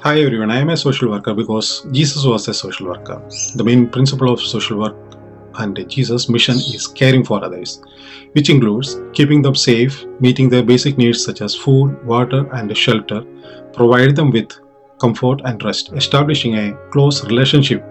Hi everyone, I am a social worker because Jesus was a social worker. The main principle of social work and Jesus' mission is caring for others, which includes keeping them safe, meeting their basic needs such as food, water, and shelter, provide them with comfort and rest, establishing a close relationship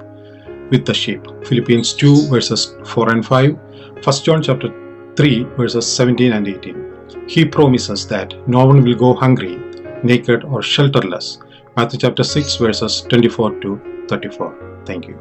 with the sheep. Philippians 2 verses 4 and 5, 1 John chapter 3 verses 17 and 18. He promises that no one will go hungry, naked, or shelterless. Matthew chapter 6 verses 24 to 34. Thank you.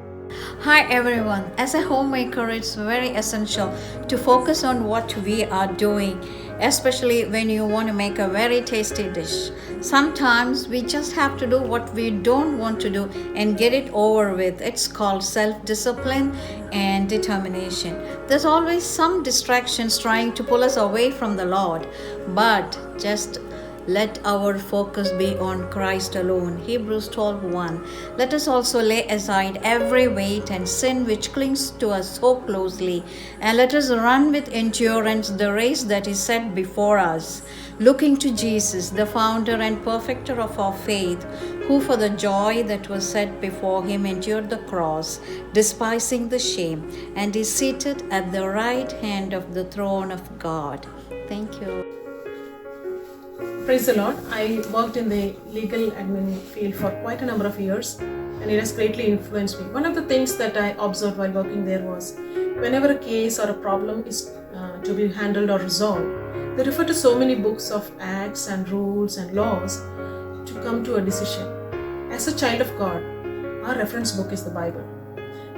Hi everyone. As a homemaker, it's very essential to focus on what we are doing, especially when you want to make a very tasty dish. Sometimes we just have to do what we don't want to do and get it over with. It's called self discipline and determination. There's always some distractions trying to pull us away from the Lord, but just let our focus be on Christ alone. Hebrews 12:1. Let us also lay aside every weight and sin which clings to us so closely, and let us run with endurance the race that is set before us, looking to Jesus, the founder and perfecter of our faith, who for the joy that was set before him endured the cross, despising the shame, and is seated at the right hand of the throne of God. Thank you. Praise the Lord. I worked in the legal admin field for quite a number of years, and it has greatly influenced me. One of the things that I observed while working there was whenever a case or a problem is to be handled or resolved, they refer to so many books of acts and rules and laws to come to a decision. As a child of God, our reference book is the Bible.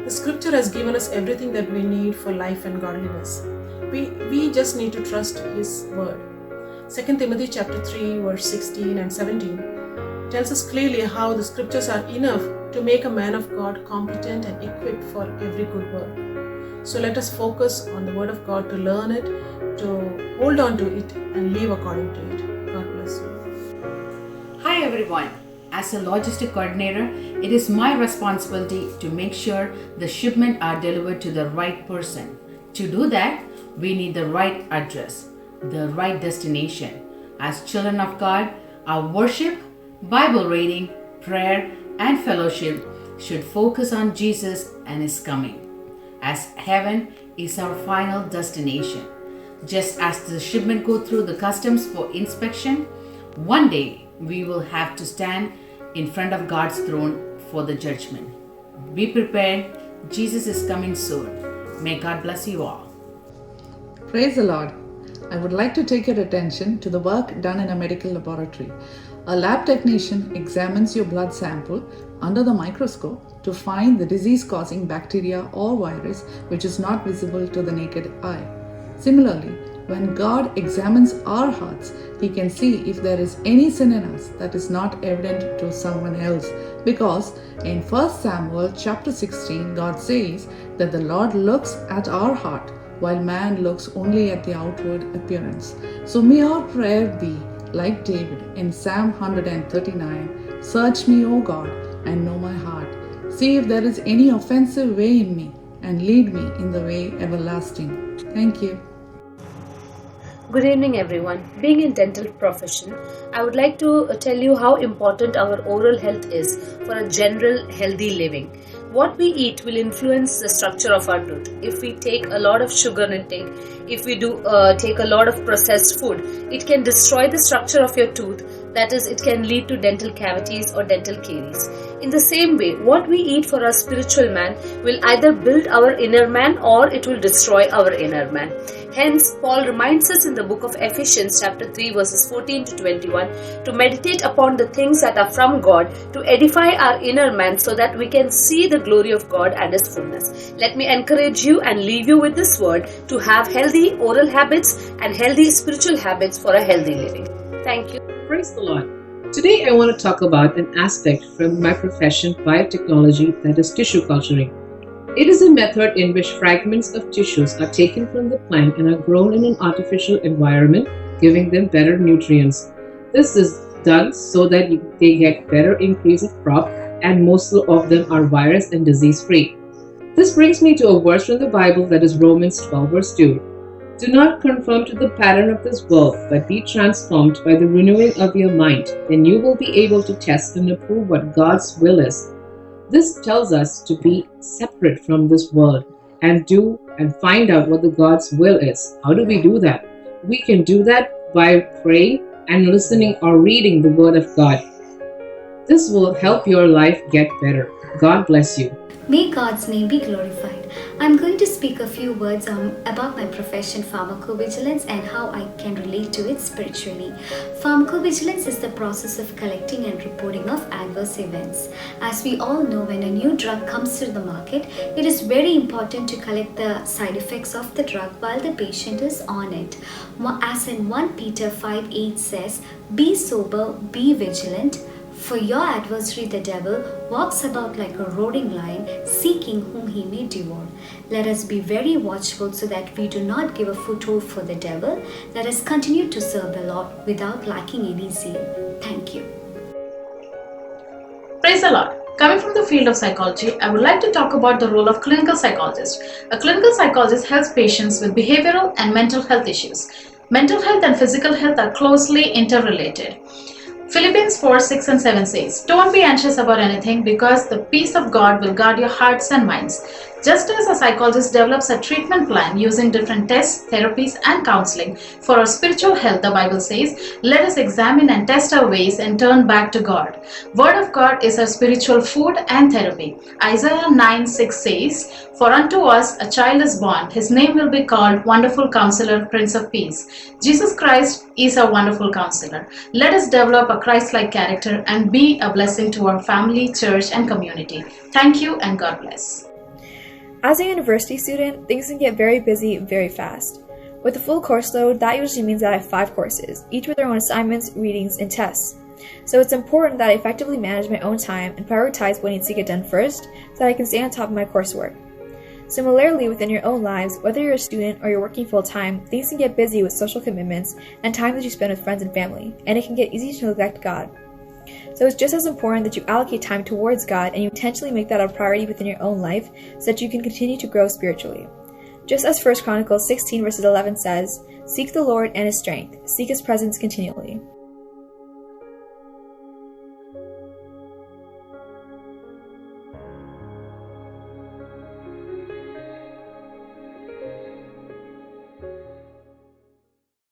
The scripture has given us everything that we need for life and godliness. We just need to trust His word. 2 Timothy chapter 3 verse 16 and 17 tells us clearly how the scriptures are enough to make a man of God competent and equipped for every good work. So let us focus on the word of God to learn it, to hold on to it and live according to it. God bless you. Hi everyone. As a logistic coordinator, it is my responsibility to make sure the shipment are delivered to the right person. To do that, we need the right address, the right destination. As children of God, our worship, Bible reading, prayer, and fellowship should focus on Jesus and His coming, as heaven is our final destination. Just as the shipment go through the customs for inspection, one day we will have to stand in front of God's throne for the judgment. Be prepared. Jesus is coming soon. May God bless you all. Praise the Lord. I would like to take your attention to the work done in a medical laboratory. A lab technician examines your blood sample under the microscope to find the disease-causing bacteria or virus which is not visible to the naked eye. Similarly, when God examines our hearts, He can see if there is any sin in us that is not evident to someone else. Because in 1 Samuel chapter 16, God says that the Lord looks at our heart while man looks only at the outward appearance. So may our prayer be like David in Psalm 139, "Search me, O God, and know my heart. See if there is any offensive way in me, and lead me in the way everlasting." Thank you. Good evening everyone. Being in dental profession, I would like to tell you how important our oral health is for a general healthy living. What we eat will influence the structure of our tooth. If we take a lot of sugar intake, if we do take a lot of processed food, it can destroy the structure of your tooth. That is, it can lead to dental cavities or dental caries. In the same way, what we eat for our spiritual man will either build our inner man or it will destroy our inner man. Hence, Paul reminds us in the book of Ephesians chapter 3 verses 14 to 21 to meditate upon the things that are from God, to edify our inner man so that we can see the glory of God and His fullness. Let me encourage you and leave you with this word to have healthy oral habits and healthy spiritual habits for a healthy living. Thank you. Praise the Lord. Today I want to talk about an aspect from my profession, biotechnology, that is tissue culturing. It is a method in which fragments of tissues are taken from the plant and are grown in an artificial environment, giving them better nutrients. This is done so that they get better increase of crop, and most of them are virus and disease free. This brings me to a verse from the Bible, that is Romans 12 verse 2. Do not conform to the pattern of this world, but be transformed by the renewing of your mind. Then you will be able to test and approve what God's will is. This tells us to be separate from this world and do and find out what the God's will is. How do we do that? We can do that by praying and listening or reading the Word of God. This will help your life get better. God bless you. May God's name be glorified. I'm going to speak a few words about my profession, pharmacovigilance, and how I can relate to it spiritually. Pharmacovigilance is the process of collecting and reporting of adverse events. As we all know, when a new drug comes to the market, it is very important to collect the side effects of the drug while the patient is on it. As in 1 Peter 5:8 says, "Be sober, be vigilant. For your adversary the devil walks about like a roaring lion, seeking whom he may devour." Let us be very watchful so that we do not give a foothold for the devil. Let us continue to serve the Lord without lacking any zeal. Thank you. Praise the Lord. Coming from the field of psychology, I would like to talk about the role of clinical psychologist. A clinical psychologist helps patients with behavioral and mental health issues. Mental health and physical health are closely interrelated. Philippians 4:6 and 7 says, "Don't be anxious about anything, because the peace of God will guard your hearts and minds." Just as a psychologist develops a treatment plan using different tests, therapies, and counseling for our spiritual health, the Bible says, "Let us examine and test our ways and turn back to God." Word of God is our spiritual food and therapy. Isaiah 9:6 says, "For unto us a child is born, his name will be called Wonderful Counselor, Prince of Peace." Jesus Christ is a wonderful counselor. Let us develop a Christ-like character and be a blessing to our family, church, and community. Thank you and God bless. As a university student, things can get very busy very fast. With a full course load, that usually means that I have 5 courses, each with their own assignments, readings, and tests. So it's important that I effectively manage my own time and prioritize what needs to get done first so that I can stay on top of my coursework. Similarly, within your own lives, whether you're a student or you're working full-time, things can get busy with social commitments and time that you spend with friends and family, and it can get easy to neglect God. So it's just as important that you allocate time towards God and you intentionally make that a priority within your own life so that you can continue to grow spiritually. Just as 1 Chronicles 16 verses 11 says, "Seek the Lord and His strength, seek His presence continually."